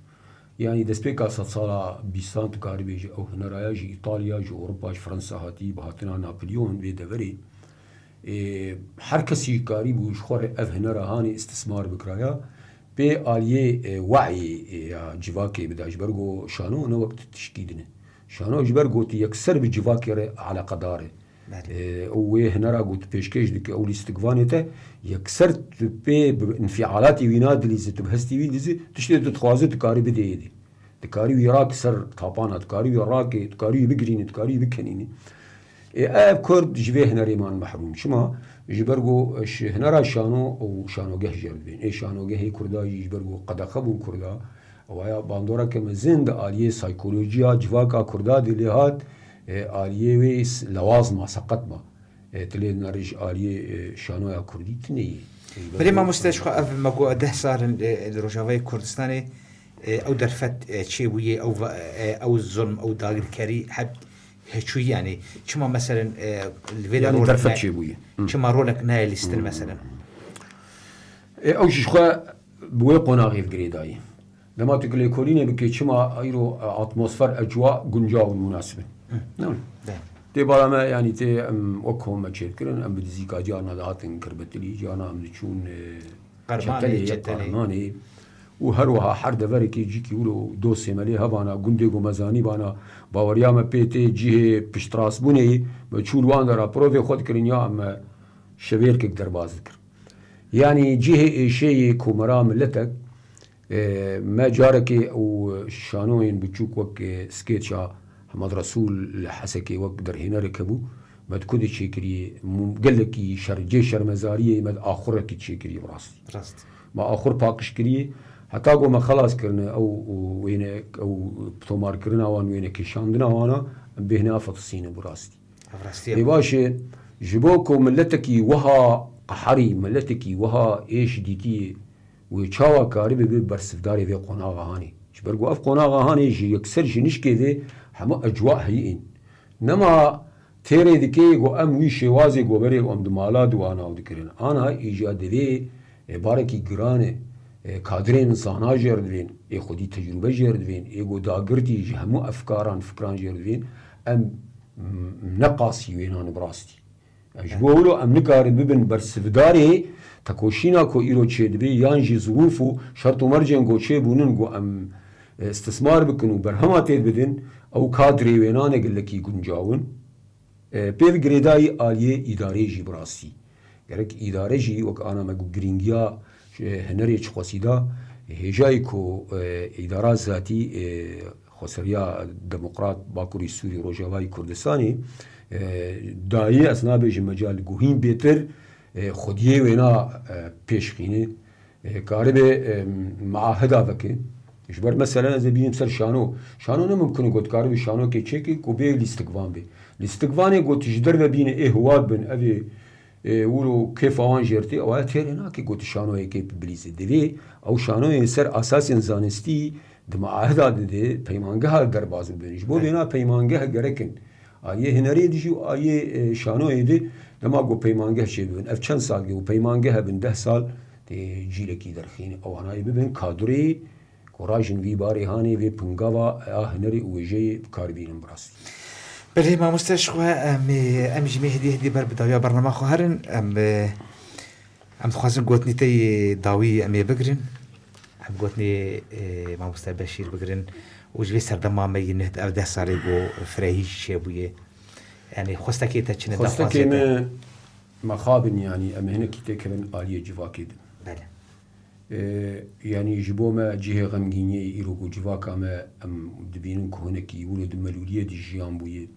يعني دسبيكا صالا بيسان تكاري بيجي او هنرايا جي ايطاليا جي اوروبا جي فرنسا هاتي بهاتنا نابليون بيدفري حركسي كاري بو شخور اف هنرا هاني استثمار بكرايا بي آليه وعي جواكي بدا جبرغو شانو نو وقت تشكيدنه شانو جبرغو تي يكسر بجواكي على قداره او هنرا قلت بيشكيش ديك اول استقفانيته يكسرت بي انفعالاتي ويناد اللي زت بهستي ويدزي تشتي تتخوازي تكاري بديدي تكاري ويراك سر طابانا تكاري ويراك تكاري بقريني تكاري بكنيني اب كرد جبه هنريمان محروم شما جبرغو هنرا شانو او شانو جه جربين اي شانو جه كردا جبرغو قد خبو كردا ويا باندورا كما زند آليه سايكولوجيا جواكا كردا دليهات آليه ويس لوازم سقط ما تلي نرج آليه شانو يا كردي تني بلي ما مستشخ اف مقو ده صار الروجاوي كردستاني او درفت تشيويه او الظلم او داغر كري حب شو يعني كما مثلا الفيلا يعني درفت تشيويه كما رولك نايل ستن مثلا او شخوا بوي قناغي غريداي لما تقول كولينه بكي كما ايرو اتموسفير اجواء غنجاو مناسبه نعم تي بالا يعني تي وكهم ما تشكرن ام بدزيكا جانا داتن كربتلي جانا ام تشون قرماني وهروها حرد فريكي جيكي ولو دوسي مالي هبانا غنديغو مزاني بانا باوريا ما بيتي جيه بشتراس بوني بتشول واندرا بروفي خود كرنيا ام شبيرك درباز ذكر يعني جيه شيء كومرا ملتك ما جارك او شانوين بتشوك وك سكيتشا محمد رسول حسكي وقدر هنا ركبوا ما تكون تشكري قال لك شرجي شرمزاريه ما اخرك تشكري براست ما اخر باقش كري حتى قو ما خلاص كرنا او وين او تومار كرنا وان وين كشاندنا وانا بهنا فتصينا براستي باشه جبوكو ملتكي وها قحري ملتكي وها ايش ديتي وچاوا كاري بي برسفداري في قناغا هاني شبرقو اف قناغا هاني جي يكسر جنش كده هما اجواء هيئين نما تيري ديكي غو ام وي شوازي غو بري ام دمالاد وانا ودكرين انا ايجاد دي باركي گرانه کادرین انسانا جردوین ای خودی تجربه جردوین ای گو داگرتی همو فکران جردوین ام نقاسی وینان براستی اجبولو ام نکارن ببن برسفداری تکوشینا کو ایرو چه دبی یانجی ظروفو شرط و مرجن گو چه بونن گو ام استثمار بکنو برهماتید بدن او کادری وینان گلکی گنجاون پیو گریدای آلیه اداره جی براستی گرک اداره جی وک آنا مگو گرینگیا هنری چخواسیدا هجای کو اداره ذاتی خسریا دموکرات باکوری سوری روجاوای کردستانی دایی اسناب مجال گوهین بهتر خودیه وینا پیشخینه کاری به معاهده وکه اجبار مثلا از بیم سر شانو نممکنه گفت کاری به شانو که چکی کو به لیستگوان به لیستگوانه گفت جدر و بین اهواد بن اوی ولو كيف آن جرتي أو تيرنا كي قلت شانو هيك بليز دلي أو شانو يسر أساس زانستي دم عهدا دي بيمانجها درباز بينش بو بينا بيمانجها جركن آيه هنري ديجو آيه شانو يدي دم أقو بيمانجها شيء بين أفشان سال جو بيمانجها بين 10 سال تي جيلكي درخين أو أنا يبين كادري كوراجن في باري هاني في بنجاوا هنري وجي بكاربين براس بله ما مستشخوا ام جمعه هدي بر بداية برنامج خواهرن ام تخوازن قوتني تي داوي امي بگرن ام قوتني ما مستشخوا بشير بگرن وجوي سردما مي نهد او 10 سالي بو فرهيش شابوية يعني خواستكي تاچنه خواستكي ما مخابن يعني ام هنا كي تكلن آلية جواكي دن بله يعني جبو ما جهه غمگینی ایروگو جواکا ما ام دبینن که هنکی ولد ملولیه دی جیان بویه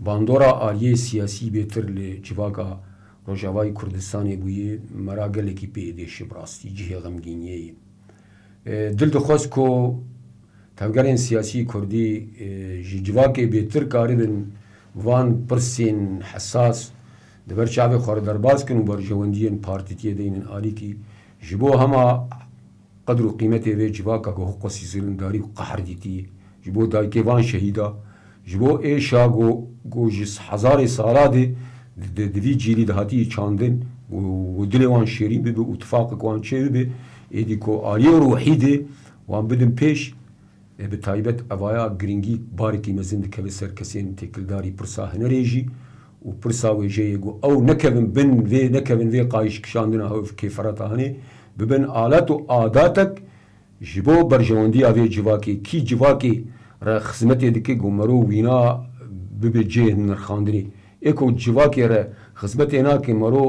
باندورا آلیه سیاسی بهتر لجواکا روجاوای کردستانی بویه مراگل کی پیدش براستی جهه غمگینی دل دخواست که تفگرین سیاسی کردی جواکی بهتر کاردن وان پرسین حساس دبر شعب خوار درباز کنو بر جواندین پارتیتیه دینن آلی کی جبو هما قدر و قیمت وی جواکا گو قصی زرنداری و قهر دیتی جبو دای کیوان شهیدا جبو ایشا گو جس هزار سالا دوی جیلی دهاتی چاندن و دلوان شیرین ببه و اتفاق وان چه ببه ایدی کو آلی روحی ده وان بدن پیش به تایبت اوایا گرینگی بارکی مزند که سر کسین تکلداری پرسا هنریجی و پرسا ویجه گو او نکبن وی قایش کشاندنا هاو کیفرات هنی ببن آلات و عاداتك جبو برجواندي اوی جواکی کی جواکی را خدمتی دکی گو مرو وینا ببه جه نرخاندنی اکو جواکی را خدمتی اینا که مرو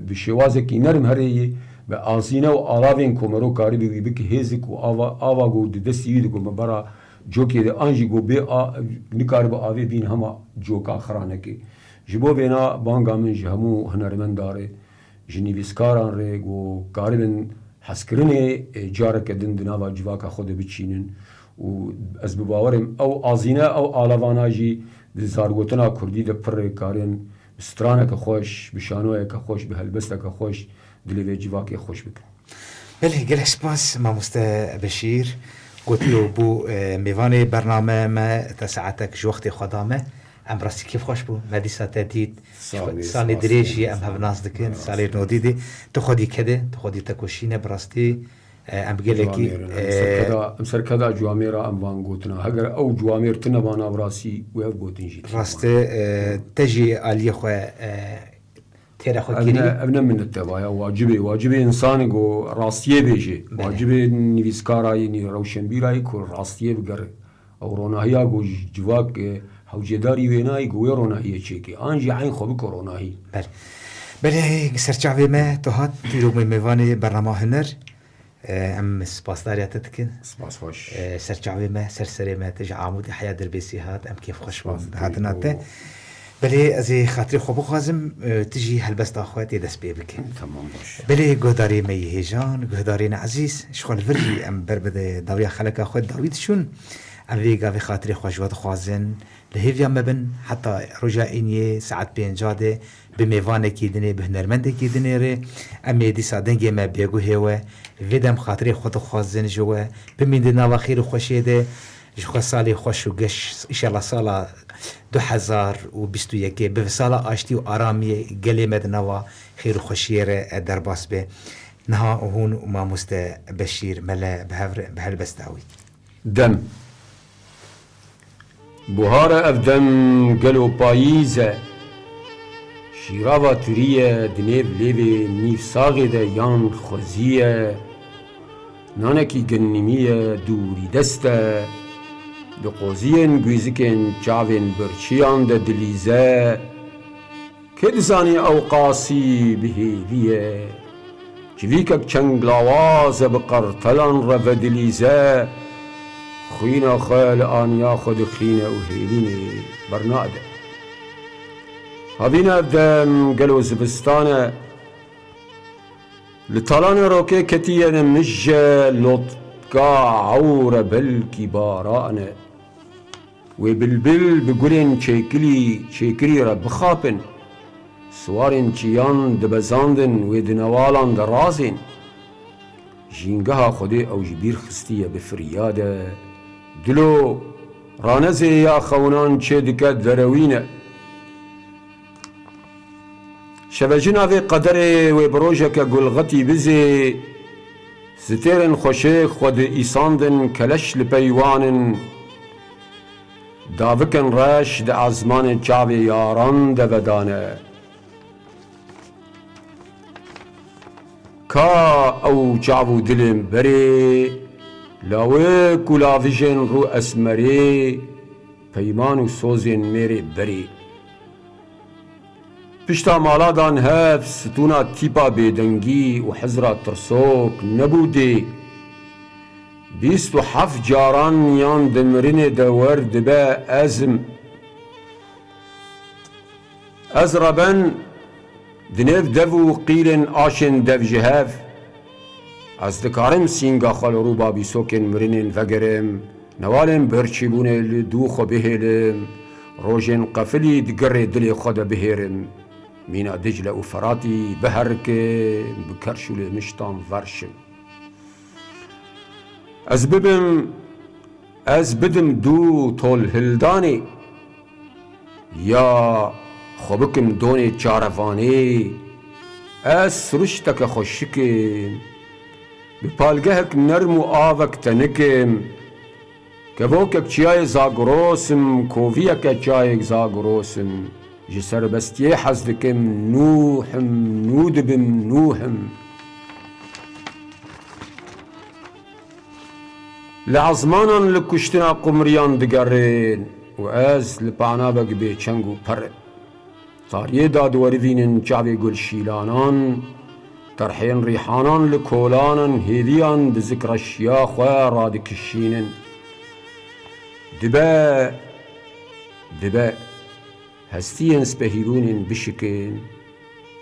بشوازه کی نرم هره به آزینه و آلاوین کو مرو کاری بی بکی هیزک و آوا گو دستی وید گو مبارا جوکی ده آنجی گو بی نکار با آوی بین هما جوکا خرانه کی جبو بینا بانگا من جهمو هنرمن داره جنیویسکاران ره و کاربن حسکرنه جاره کدن دناوا جواکا خود بچینن و از بباورم او آزینه او آلوانا جی زارگوتنا کردی ده پر کارن سترانه که خوش بشانوه که خوش به هلبسته که خوش دلوی جواکی خوش بکن بله گل اسپاس ما بشیر قلت له بو میوان برنامه ما تساعتك جو وقت خدامه ام راستی کیف خوش بو مدیسا تدید سال دریجی ام هف ناز دکن سال نودیدی تو خودی کده تو خودی تکوشینه براستی ام بگلکی ام سرکدا جواميرا ام وان گوتنا اگر او جوامير تنا وانا براسی و گوتن جی راستی تجی علی خو تیرا خو گیری ابن من التبايا واجبي انسان گو راستیه بیجی واجبي نویسکارای نی روشنبیرای کو راستیه بگر او روناهیا گو جواک هوجداری وینای گوی روناهیه چیکی آنجی عین خوب کروناهی بله سرچاوی ما تو هات تیرو میوانی برنامه هنر ام سپاسداریت تکن سپاس خوش سرچاوی ما سرسری ما تج عمود حیا دربیسی هات ام کیف خوش هاتناته بله از خاطر خوب خوازم تجي هلبست اخواتي دس بيبك تمام باش بله گهداری می هیجان گهدارین عزیز شغل ورجی ام بربده داویا خلق اخوات داوید شون اویگا و خاطر خوشوات خوازن لهیویا مبن حتی رجا اینیه ساعت 5 ده به میوان کی دنه به هنرمند کی دنه ره امی دی سادنگی ما بیگو هوا ویدم خاطر خود خوازن جوا به من دنا خیر خوشی ده جو سالی خوش و گش ان شاء الله سالا 2021 به سالا آشتی و آرامی گلی مدنوا خیر و خوشی ره در باس به نها هون ما مست بشیر ملا به هل بستاوي دم بهار افدم گلو پاییزه شیراوا تریه دنیو لیوی نیف ساغی ده یان خوزیه نانکی گنیمیه دوری دسته دو قوزین گویزکن چاوین برچیان ده دلیزه که دزانی اوقاسی بهیویه جویکک چنگ لاوازه بقرطلان رو دلیزه خوینا خیل آنیا خود خینه و هیلینه برناده هاوینا افدم گلو زبستانه لطالان روکه کتیه نمجه لطقا عوره بلکی بارانه و بلبل بگلین چیکلی را بخاپن سوارن چیان دبزاندن و دنوالان درازن جینگها خوده او جبیر خستیه بفریاده دلو رانزه یا خونان چه دکت دروینه شبجنا في قدر وبروجك قلغتي بزي ستيرن خوشيخ خود إيساندن كلش لبيوان دافكن راش دا عزمان جاوي ياران دا بدانه كا او جاوو دلم بري لاوه كلافيجن رو اسمري پیمان و سوزن میره بری پشتا مالادان هف ستونا تیپا بیدنگی و حزرا ترسوک نبوده 27 جاران یان دمرین دور دبا ازم از ربن دنیف دو قیلن آشن دو جهف از دکارم سینگا خال رو بابی سوکن مرینن وگرم نوالم برچیبونه لدو خو بهلم روشن قفلی دگر دل خود بهرم مینا دجله و فراتی بهرکه بکرشول مشتان ورشم از بدم دو طول هلدانی یا خوبکم دون چارفانی از سرشتک خوشکم بپالگهک نرم و آوک تنکم كفوكك چای زاگروسم کوویک چای زاگروسم جسر بستیه حزدکم نوحم نودبم نوحم لعزمانا لكشتنا قمريان دقرين وآز لبعنابك بيچنگو پر طاريه داد ورفين جاوي قل شيلانان ترحين ريحانان لكولانان هيديان بذكر الشياخ ورادكشينن دبا هستین سپهیرونین بشکن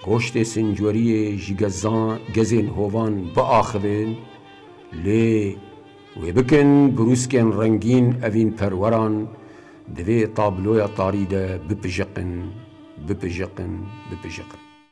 گوشت سنجوری گزین هوان با آخوین لی و بکن بروسکن رنگین اوین پروران دوی طابلوی طاریده بپجقن